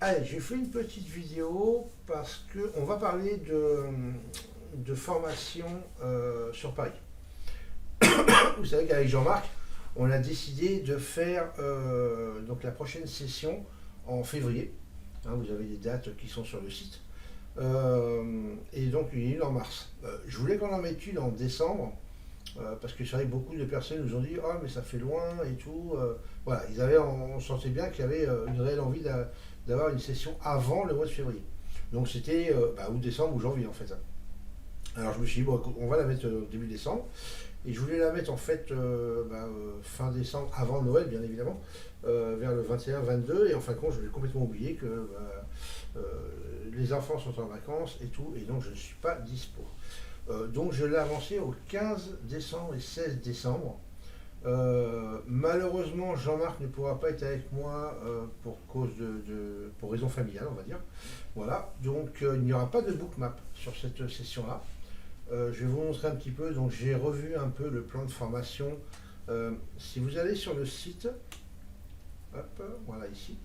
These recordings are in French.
Allez, j'ai fait une petite vidéo parce qu'on va parler de formation sur Paris. Vous savez qu'avec Jean-Marc, on a décidé de faire donc la prochaine session en février. Hein, vous avez des dates qui sont sur le site. Et donc il y a une en mars. Je voulais qu'on en mette une en décembre. Parce que c'est vrai que beaucoup de personnes nous ont dit «Ah mais ça fait loin et tout». Voilà, on sentait bien qu'il y avait une réelle envie d'avoir une session avant le mois de février. Donc c'était ou décembre ou janvier en fait. Alors je me suis dit bon, on va la mettre début décembre. Et je voulais la mettre en fait fin décembre, avant Noël bien évidemment, vers le 21-22. Et en fin de compte, je l'ai complètement oublié que les enfants sont en vacances et tout, et donc je ne suis pas dispo. Donc je l'ai avancé au 15 décembre et 16 décembre. Malheureusement, Jean-Marc ne pourra pas être avec moi pour raison familiale, on va dire. Voilà, donc il n'y aura pas de bookmap sur cette session-là. Je vais vous montrer un petit peu. Donc j'ai revu un peu le plan de formation. Si vous allez sur le site, hop, voilà ici.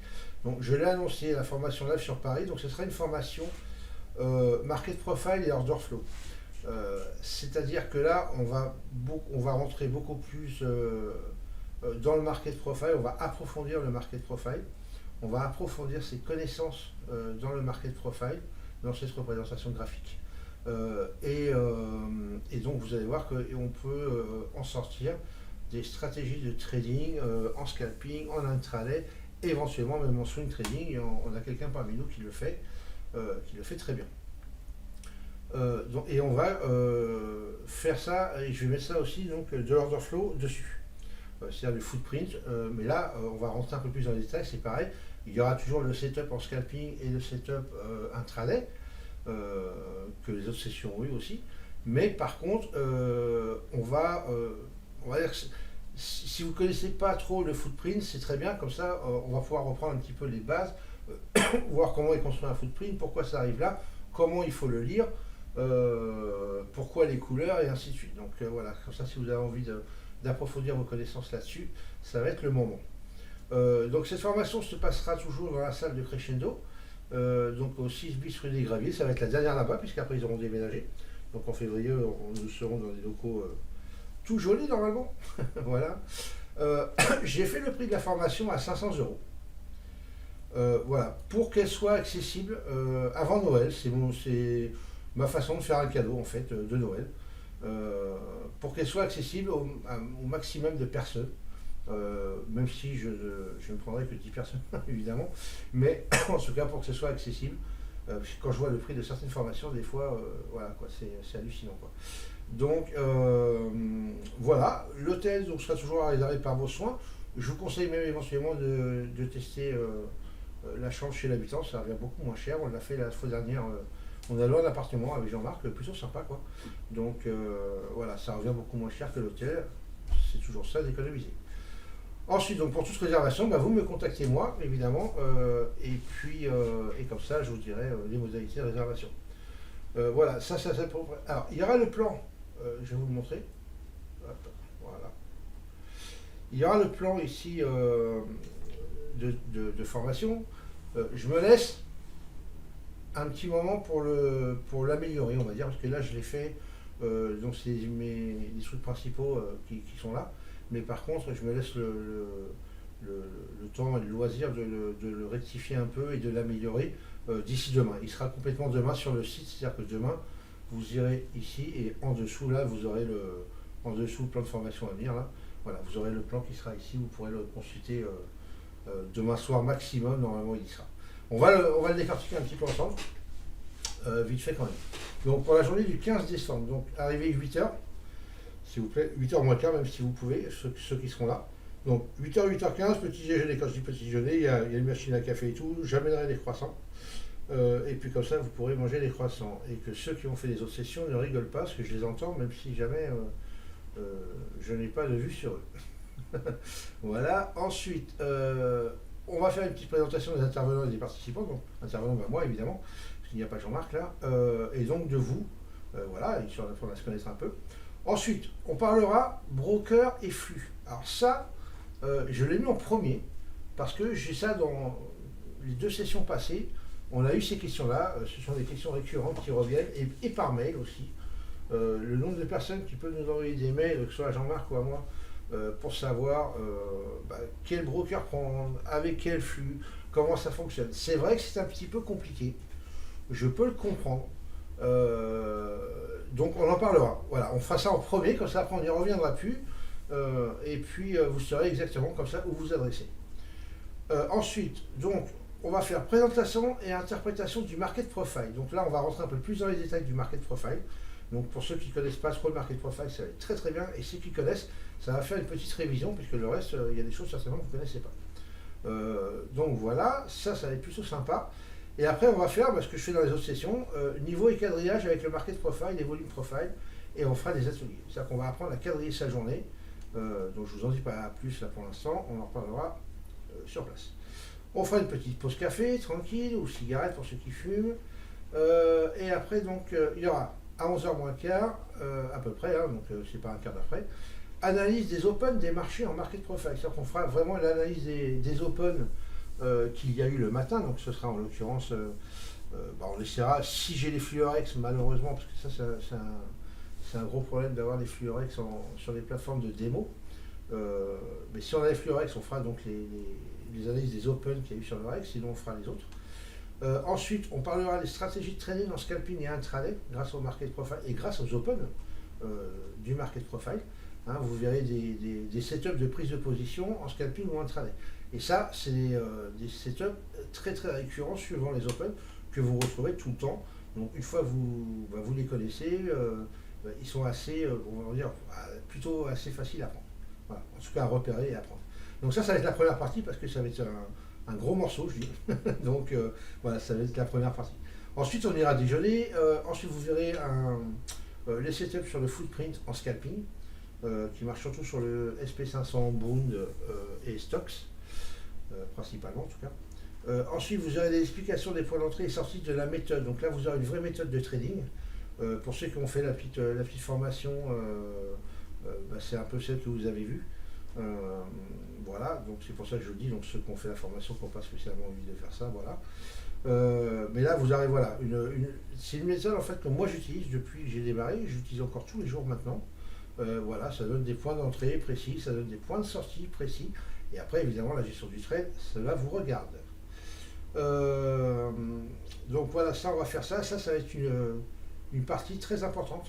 Donc je l'ai annoncé, la formation live sur Paris. Donc ce sera une formation Market Profile et Order Flow. C'est-à-dire que là, on va rentrer beaucoup plus dans le Market Profile, on va approfondir le Market Profile, on va approfondir ses connaissances dans le Market Profile, dans cette représentation graphique. Et donc vous allez voir qu'on peut en sortir des stratégies de trading en scalping, en intraday, éventuellement même en swing trading, et on a quelqu'un parmi nous qui le fait très bien. Et on va faire ça, et je vais mettre ça aussi, donc de l'order flow dessus. C'est-à-dire le footprint, mais là on va rentrer un peu plus dans les détails, c'est pareil. Il y aura toujours le setup en scalping et le setup intraday, que les autres sessions ont eu aussi. Mais par contre, on va dire que si vous ne connaissez pas trop le footprint, c'est très bien, comme ça on va pouvoir reprendre un petit peu les bases, voir comment est construit un footprint, pourquoi ça arrive là, comment il faut le lire, pourquoi les couleurs et ainsi de suite. Donc voilà, comme ça si vous avez envie d'approfondir vos connaissances là-dessus, ça va être le moment. Donc cette formation se passera toujours dans la salle de Crescendo, donc au 6 bis rue des Graviers. Ça va être la dernière là-bas puisqu'après ils auront déménagé. Donc en février, nous serons dans des locaux tout jolis normalement. Voilà. J'ai fait le prix de la formation à 500 euros. Voilà, pour qu'elle soit accessible avant Noël. C'est ma façon de faire un cadeau en fait de Noël, pour qu'elle soit accessible au maximum de personnes, même si je ne prendrai que 10 personnes évidemment, mais en tout cas pour que ce soit accessible, quand je vois le prix de certaines formations, des fois voilà quoi, c'est hallucinant quoi. Donc voilà, l'hôtel donc sera toujours réservé par vos soins. Je vous conseille même éventuellement de tester la chambre chez l'habitant, ça revient beaucoup moins cher. On l'a fait la fois dernière, on a loué un appartement avec Jean-Marc, plutôt sympa quoi. Donc voilà, ça revient beaucoup moins cher que l'hôtel, c'est toujours ça d'économiser. Ensuite, donc pour toute réservation, vous me contactez moi évidemment, et puis et comme ça je vous dirai les modalités de réservation. Voilà, ça pour... Alors il y aura le plan, je vais vous le montrer. Hop, voilà. Il y aura le plan ici de formation. Je me laisse un petit moment pour l'améliorer, on va dire, parce que là je l'ai fait, donc c'est les trucs principaux qui sont là, mais par contre je me laisse le temps et le loisir de le rectifier un peu et de l'améliorer d'ici demain. Il sera complètement demain sur le site, c'est-à-dire que demain vous irez ici et en dessous là vous aurez en dessous le plan de formation à venir là. Voilà, vous aurez le plan qui sera ici, vous pourrez le consulter demain soir maximum, normalement il y sera. On va le décortiquer un petit peu ensemble, vite fait quand même. Donc pour la journée du 15 décembre, donc arrivez 8h, s'il vous plaît, 8h moins quart même si vous pouvez, ceux qui seront là. Donc 8h, 8h15, petit déjeuner. Quand je dis petit déjeuner, il y a une machine à café et tout, j'amènerai des croissants. Et puis comme ça vous pourrez manger des croissants. Et que ceux qui ont fait les autres sessions ne rigolent pas, parce que je les entends, même si jamais je n'ai pas de vue sur eux. Voilà, ensuite on va faire une petite présentation des intervenants et des participants, donc intervenants moi évidemment, parce qu'il n'y a pas Jean-Marc là, et donc de vous, voilà, histoire d'apprendre à se connaître un peu. Ensuite, on parlera broker et flux. Alors ça, je l'ai mis en premier, parce que j'ai ça les 2 sessions passées, on a eu ces questions-là. Ce sont des questions récurrentes qui reviennent, et par mail aussi. Le nombre de personnes qui peuvent nous envoyer des mails, que ce soit à Jean-Marc ou à moi, pour savoir quel broker prendre, avec quel flux, comment ça fonctionne. C'est vrai que c'est un petit peu compliqué. Je peux le comprendre. Donc on en parlera. Voilà, on fera ça en premier, comme ça après on n'y reviendra plus. Et puis vous saurez exactement comme ça où vous adresser. Ensuite, donc, on va faire présentation et interprétation du market profile. Donc là, on va rentrer un peu plus dans les détails du market profile. Donc pour ceux qui ne connaissent pas trop le market profile, ça va être très très bien. Et ceux qui connaissent, ça va faire une petite révision, puisque le reste, il y a des choses certainement que vous ne connaissez pas. Donc voilà, ça va être plutôt sympa. Et après, on va faire ce que je fais dans les autres sessions, niveau et quadrillage avec le market profile et volume profile. Et on fera des ateliers. C'est-à-dire qu'on va apprendre à quadriller sa journée. Donc je ne vous en dis pas plus là pour l'instant, on en reparlera sur place. On fera une petite pause café, tranquille, ou cigarette pour ceux qui fument. Et après, donc, il y aura à 11h moins quart, à peu près, hein, donc c'est pas un quart d'après, analyse des open des marchés en market profile. C'est-à-dire qu'on fera vraiment l'analyse des open qu'il y a eu le matin. Donc ce sera en l'occurrence, on essaiera, si j'ai les flux Orex, malheureusement, parce que ça, c'est un gros problème d'avoir les flux Orex sur les plateformes de démo. Mais si on a les flux Orex, on fera donc les analyses des open qu'il y a eu sur le Orex, sinon on fera les autres. Ensuite, on parlera des stratégies de trading en scalping et intraday grâce au market profile et grâce aux open du market profile. Hein, vous verrez des setups de prise de position en scalping ou intraday. Et ça, c'est des setups très très récurrents suivant les open que vous retrouvez tout le temps. Donc une fois vous les connaissez, ils sont assez, on va dire, plutôt assez faciles à prendre. Voilà. En tout cas à repérer et à prendre. Donc ça va être la première partie parce que ça va être un gros morceau, je dis. Donc voilà, ça va être la première partie. Ensuite, on ira déjeuner. Ensuite, vous verrez les setups sur le footprint en scalping, qui marche surtout sur le SP500, Bund et Stocks, principalement en tout cas. Ensuite, vous aurez des explications des points d'entrée et sortie de la méthode. Donc là, vous aurez une vraie méthode de trading. Pour ceux qui ont fait la petite formation, c'est un peu celle que vous avez vue. Voilà, donc c'est pour ça que je le dis, donc ceux qui ont fait la formation qui n'ont pas spécialement envie de faire ça, voilà. Mais là, vous avez, voilà, c'est une méthode en fait que moi j'utilise depuis que j'ai démarré, j'utilise encore tous les jours maintenant. Voilà, ça donne des points d'entrée précis, ça donne des points de sortie précis, et après évidemment la gestion du trade, cela vous regarde. Donc voilà, ça on va faire ça va être une partie très importante,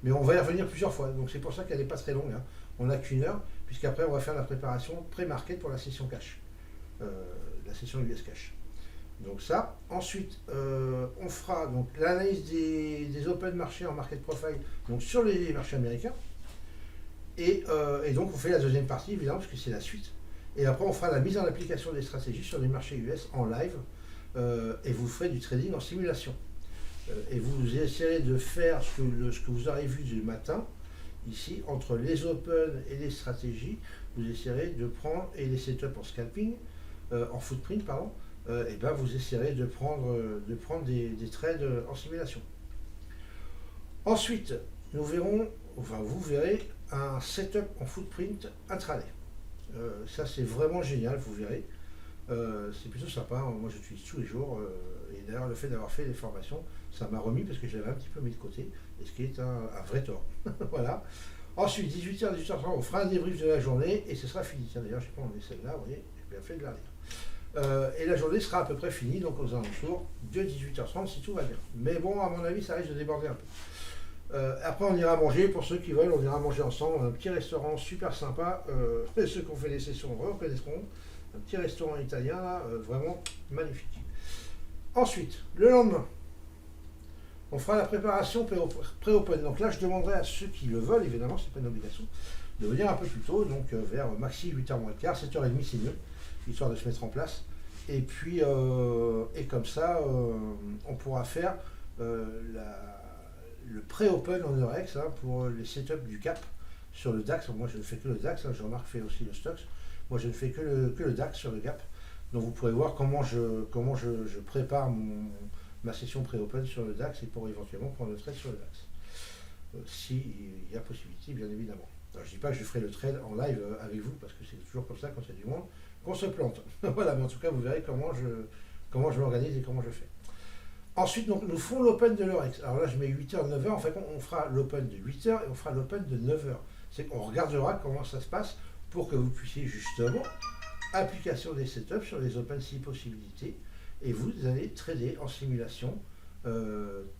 mais on va y revenir plusieurs fois, donc c'est pour ça qu'elle n'est pas très longue, hein. On n'a qu'une heure, puisqu'après on va faire la préparation pré-market pour la session cash, la session US cash. Donc ça, ensuite on fera donc l'analyse des open marchés en market profile, donc sur les marchés américains, et donc on fait la deuxième partie évidemment, parce que c'est la suite, et après on fera la mise en application des stratégies sur les marchés US en live, et vous ferez du trading en simulation. Et vous essayerez de faire ce que vous aurez vu du matin, ici, entre les open et les stratégies, vous essayerez de prendre, et les setups en scalping, en footprint, pardon, et ben vous essayerez de prendre des trades en simulation. Ensuite, vous verrez un setup en footprint intraday. Ça c'est vraiment génial, vous verrez. C'est plutôt sympa, moi j'utilise tous les jours, et d'ailleurs le fait d'avoir fait les formations, ça m'a remis parce que j'avais un petit peu mis de côté, et ce qui est un vrai tort. Voilà. Ensuite, 18h, 18h30, on fera un débrief de la journée, et ce sera fini. Tiens, d'ailleurs, je sais pas, on est celle-là, vous voyez, j'ai bien fait de la lire. Et la journée sera à peu près finie, donc aux alentours de 18h30 si tout va bien. Mais bon, à mon avis, ça risque de déborder un peu. Après, on ira manger, pour ceux qui veulent, on ira manger ensemble dans un petit restaurant super sympa. Ceux qui ont fait les sessions reconnaîtront. Un petit restaurant italien, là, vraiment magnifique. Ensuite, le lendemain, on fera la préparation pré-open. Donc là, je demanderai à ceux qui le veulent, évidemment, c'est pas une obligation, de venir un peu plus tôt, donc vers maxi 8h moins le quart, 7h30 c'est mieux, histoire de se mettre en place. Et puis, et comme ça, on pourra faire le pré-open en Eurex, hein, pour les setups du cap sur le DAX. Moi, je ne fais que le DAX, hein, Jean-Marc fait aussi le Stocks. Moi, je ne fais que le DAX sur le gap. Donc, vous pourrez voir comment je prépare ma session pré-open sur le DAX et pour éventuellement prendre le trade sur le DAX. S'il y a possibilité, bien évidemment. Alors, je ne dis pas que je ferai le trade en live avec vous, parce que c'est toujours comme ça quand il y a du monde. qu'on se plante. Voilà, mais en tout cas, vous verrez comment je m'organise et comment je fais. Ensuite, donc, nous ferons l'open de l'Orex. Alors là, je mets 8h, 9h. En fait, on fera l'open de 8h et on fera l'open de 9h. C'est qu'on regardera comment ça se passe pour que vous puissiez justement application des setups sur les OpenSea possibilités. Et vous allez trader en simulation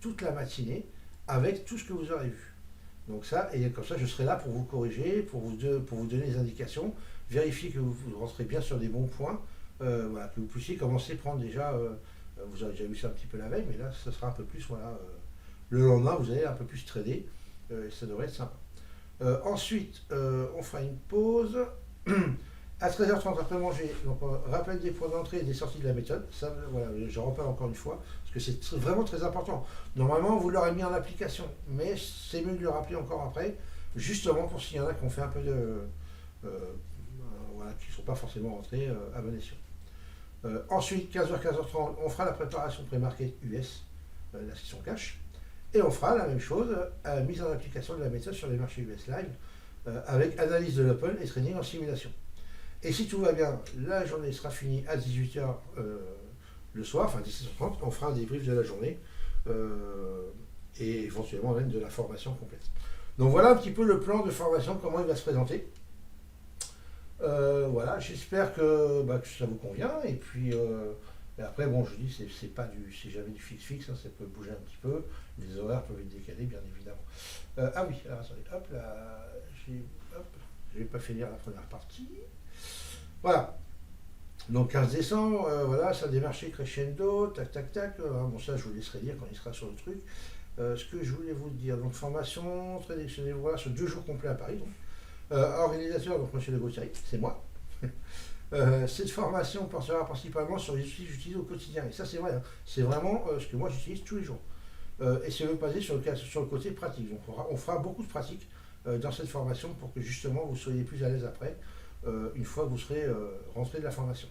toute la matinée avec tout ce que vous aurez vu. Donc ça, et comme ça, je serai là pour vous corriger, pour vous donner des indications, vérifier que vous rentrez bien sur des bons points, voilà, que vous puissiez commencer à prendre déjà, vous avez déjà vu ça un petit peu la veille, mais là, ça sera un peu plus, voilà, le lendemain, vous allez un peu plus trader, ça devrait être sympa. Ensuite, on fera une pause. À 13h30 après manger, donc rappel des points d'entrée et des sorties de la méthode. Ça, voilà, je reparle encore une fois, parce que c'est vraiment très important. Normalement, vous l'aurez mis en application, mais c'est mieux de le rappeler encore après, justement pour s'il y en a qui ont fait un peu de... voilà, qui ne sont pas forcément rentrés à bon escient. Ensuite, 15h, 15h30, on fera la préparation pré-market US, la session cash. Et on fera la même chose, mise en application de la méthode sur les marchés US Live, avec analyse de l'open et training en simulation. Et si tout va bien, la journée sera finie à 18h le soir, enfin 17h30, on fera un débrief de la journée et éventuellement même de la formation complète. Donc voilà un petit peu le plan de formation, comment il va se présenter. Voilà, j'espère que ça vous convient. Et puis et après, bon, je dis, c'est jamais du fixe, hein, ça peut bouger un petit peu. Les horaires peuvent être décalés, bien évidemment. Ah oui, alors attendez, hop là, je vais pas finir la première partie. Voilà. Donc 15 décembre, voilà, ça démarre chez Crescendo, tac, tac, tac. Bon, ça, je vous laisserai dire quand il sera sur le truc. Ce que je voulais vous dire, donc formation, prédictionnez, voilà, sur 2 jours complets à Paris. Donc. Organisateur, donc monsieur Le Gauthier, c'est moi. Cette formation portera principalement sur les outils que j'utilise au quotidien. Et ça, c'est vrai, hein. C'est vraiment ce que moi j'utilise tous les jours. Et c'est basé sur le côté pratique. Donc on fera beaucoup de pratiques dans cette formation pour que justement vous soyez plus à l'aise après, une fois que vous serez rentré de la formation.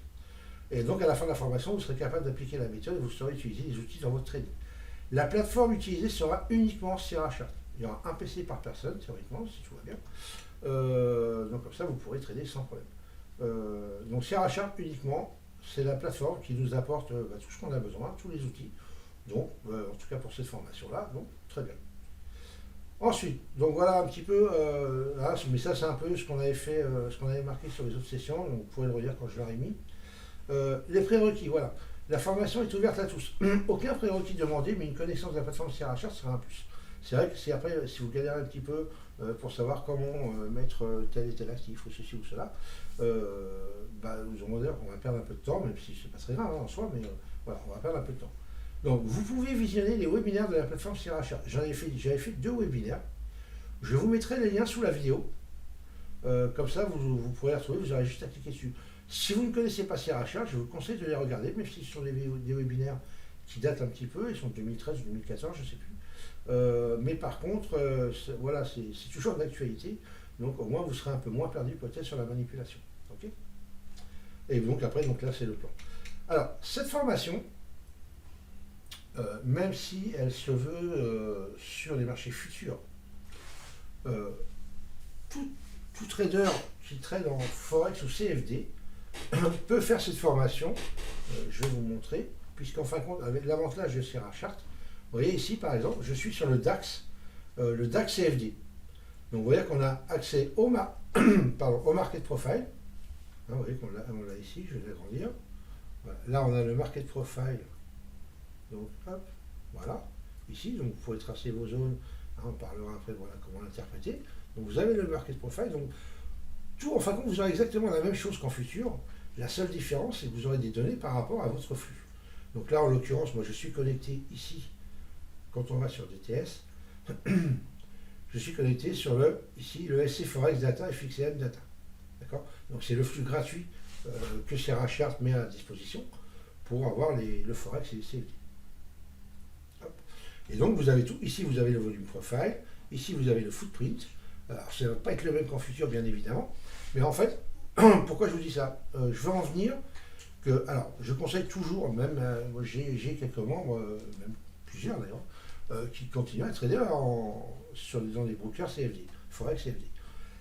Et donc à la fin de la formation, vous serez capable d'appliquer la méthode et vous saurez utiliser les outils dans votre trading. La plateforme utilisée sera uniquement Sierra Chart. Il y aura un PC par personne, théoriquement, si tout va bien. Donc comme ça, vous pourrez trader sans problème. Donc Sierra Chart uniquement, c'est la plateforme qui nous apporte tout ce qu'on a besoin, tous les outils. Donc, en tout cas pour cette formation-là, donc très bien. Ensuite, donc voilà un petit peu, mais ça c'est un peu ce qu'on avait fait, ce qu'on avait marqué sur les autres sessions, donc vous pourrez le relire quand je l'aurai mis. Les prérequis, voilà. La formation est ouverte à tous. Aucun prérequis demandé, mais une connaissance de la plateforme Sierra Chart sera un plus. C'est vrai que si après, si vous galérez un petit peu pour savoir comment mettre tel et tel actif ou ceci ou cela, on va perdre un peu de temps, même si c'est pas très grave en soi, mais voilà, on va perdre un peu de temps. Donc vous pouvez visionner les webinaires de la plateforme Sierra Chart. J'avais fait 2 webinaires. Je vous mettrai les liens sous la vidéo. Comme ça, vous pourrez les retrouver, vous aurez juste à cliquer dessus. Si vous ne connaissez pas Sierra Chart, je vous conseille de les regarder, même si ce sont des webinaires qui datent un petit peu, ils sont de 2013 ou 2014, je ne sais plus. Mais par contre, voilà, c'est toujours d'actualité, donc au moins vous serez un peu moins perdu peut-être sur la manipulation. Okay, et donc après, donc là c'est le plan. Alors, cette formation, même si elle se veut sur les marchés futurs, tout trader qui trade en Forex ou CFD peut faire cette formation. Je vais vous montrer, puisqu'en fin de compte, avec l'avantage de Sierra Chart, vous voyez ici par exemple, je suis sur le DAX CFD. Donc vous voyez qu'on a accès au market profile. Hein, vous voyez qu'on l'a ici, je vais l'agrandir. Voilà. Là on a le market profile. Donc hop, voilà. Ici, donc vous pourrez tracer vos zones. Hein, on parlera après, voilà comment l'interpréter. Donc vous avez le market profile. Donc tout, en fin de compte, vous aurez exactement la même chose qu'en futur. La seule différence, c'est que vous aurez des données par rapport à votre flux. Donc là, en l'occurrence, moi je suis connecté ici. Quand on va sur DTS, je suis connecté sur le SC Forex Data et FXM Data. D'accord? Donc c'est le flux gratuit que Sierra Chart met à disposition pour avoir le Forex et les CFD. Hop. Et donc vous avez tout. Ici vous avez le volume profile. Ici vous avez le footprint. Alors ça ne va pas être le même qu'en futur, bien évidemment. Mais en fait, pourquoi je vous dis ça? Je veux en venir que, alors je conseille toujours, même moi j'ai quelques membres, même plusieurs d'ailleurs, qui continuent à trader dans des brokers CFD, Forex CFD.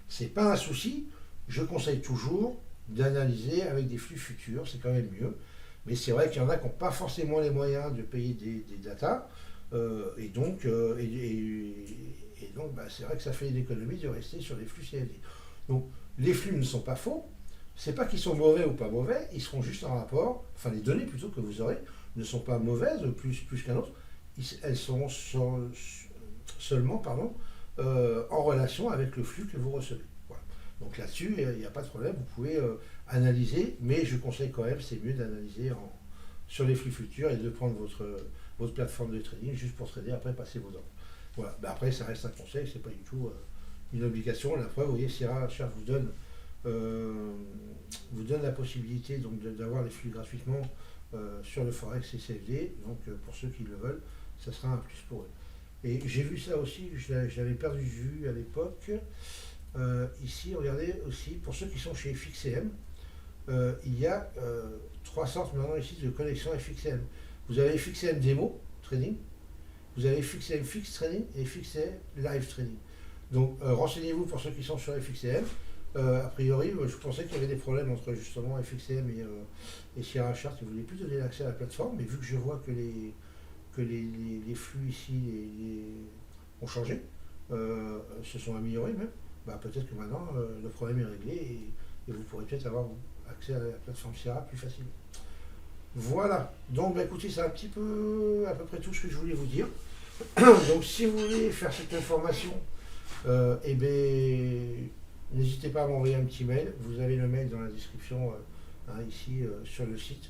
C'est pas un souci, je conseille toujours d'analyser avec des flux futurs, c'est quand même mieux. Mais c'est vrai qu'il y en a qui n'ont pas forcément les moyens de payer des datas, et donc bah, c'est vrai que ça fait une économie de rester sur les flux CFD. Donc les flux ne sont pas faux, c'est pas qu'ils sont mauvais ou pas mauvais, ils seront juste en rapport, enfin les données plutôt que vous aurez ne sont pas mauvaises plus qu'un autre, elles sont seulement en relation avec le flux que vous recevez. Voilà. Donc là-dessus, il n'y a pas de problème, vous pouvez analyser, mais je conseille quand même, c'est mieux d'analyser sur les flux futurs et de prendre votre plateforme de trading juste pour trader, après passer vos ordres. Voilà. Ben après, ça reste un conseil, c'est pas du tout une obligation. La preuve, vous voyez, Sierra Chart vous donne la possibilité donc d'avoir les flux gratuitement sur le Forex et CFD. Donc pour ceux qui le veulent, ça sera un plus pour eux. Et j'ai vu ça aussi, je l'avais perdu de vue à l'époque. Ici, regardez aussi, pour ceux qui sont chez FXCM, il y a trois sortes maintenant ici de connexion FXCM. Vous avez FXCM Demo Trading, vous avez FXCM Fix Trading et FXCM Live Trading. Donc renseignez-vous pour ceux qui sont sur FXCM. A priori, je pensais qu'il y avait des problèmes entre justement FXCM et Sierra Chart, ils ne voulaient plus donner l'accès à la plateforme, mais vu que je vois que les flux ici ont changé, se sont améliorés même, bah, peut-être que maintenant le problème est réglé et vous pourrez peut-être avoir accès à la plateforme Sierra plus facilement. Voilà, donc bah, écoutez, c'est un petit peu à peu près tout ce que je voulais vous dire. Donc si vous voulez faire cette information, eh bien, n'hésitez pas à m'envoyer un petit mail. Vous avez le mail dans la description ici sur le site.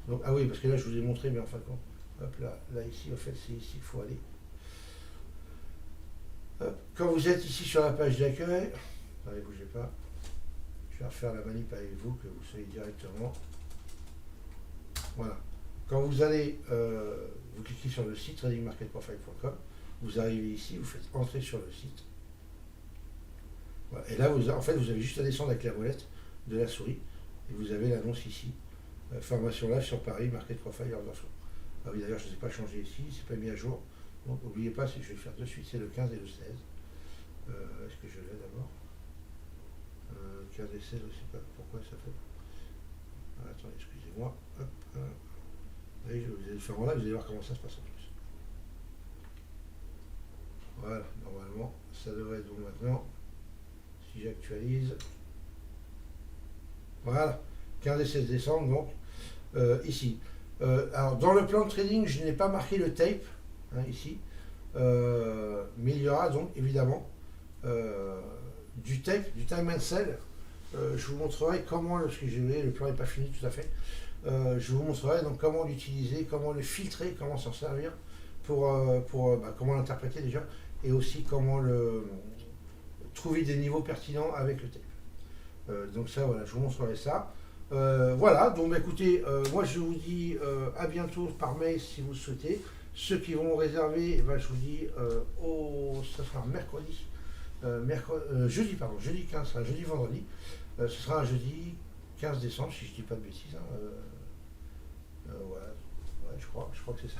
Donc, ah oui, parce que là je vous ai montré, mais enfin hop là ici, en fait, c'est ici qu'il faut aller. Hop. Quand vous êtes ici sur la page d'accueil, allez, bougez pas. Je vais refaire la manip avec vous, que vous soyez directement. Voilà. Quand vous allez, vous cliquez sur le site tradingmarketprofile.com, vous arrivez ici, vous faites entrer sur le site. Voilà. Et là, en fait, vous avez juste à descendre avec la molette de la souris et vous avez l'annonce ici. Formation live sur Paris, Market Profile Order Flow. Ah oui, d'ailleurs, je ne les ai pas changé ici, c'est pas mis à jour. Donc, n'oubliez pas, je vais le faire de suite, c'est le 15 et le 16. Est-ce que je l'ai d'abord 15 et 16, je ne sais pas pourquoi ça fait. Ah, attendez, excusez-moi. Hop, oui, je vais le faire en live, vous allez voir comment ça se passe en plus. Voilà, normalement, ça devrait être bon maintenant. Si j'actualise. Voilà, 15 et 16 décembre, donc, ici. Alors, dans le plan de trading, je n'ai pas marqué le tape, ici, mais il y aura donc, évidemment, du tape, du time and sell. Je vous montrerai comment, lorsque le plan n'est pas fini tout à fait, je vous montrerai donc comment l'utiliser, comment le filtrer, comment s'en servir, comment l'interpréter déjà, et aussi comment trouver des niveaux pertinents avec le tape. Donc ça, voilà, je vous montrerai ça. Voilà, donc écoutez, moi je vous dis à bientôt par mail si vous le souhaitez. Ceux qui vont réserver, je vous dis, ça sera mercredi, jeudi 15, jeudi vendredi. Ce sera un jeudi 15 décembre, si je ne dis pas de bêtises. Voilà, ouais, je crois que c'est ça.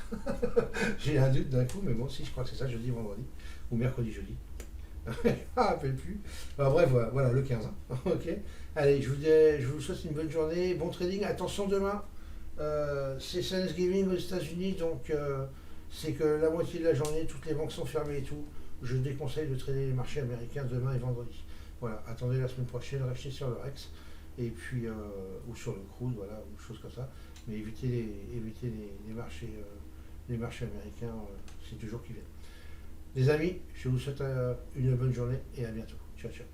J'ai un doute d'un coup, mais bon, si, je crois que c'est ça, jeudi, vendredi, ou mercredi, jeudi. Je ne me rappelle plus. Enfin, bref, voilà, le 15. Ok. Allez, je vous souhaite une bonne journée, bon trading. Attention demain, c'est Thanksgiving aux États-Unis, donc c'est que la moitié de la journée, toutes les banques sont fermées et tout. Je déconseille de trader les marchés américains demain et vendredi. Voilà, attendez la semaine prochaine, restez sur le Rex, et puis, ou sur le crude, voilà, ou choses comme ça. Mais évitez les marchés américains, c'est toujours qui viennent. Les amis, je vous souhaite une bonne journée et à bientôt. Ciao, ciao.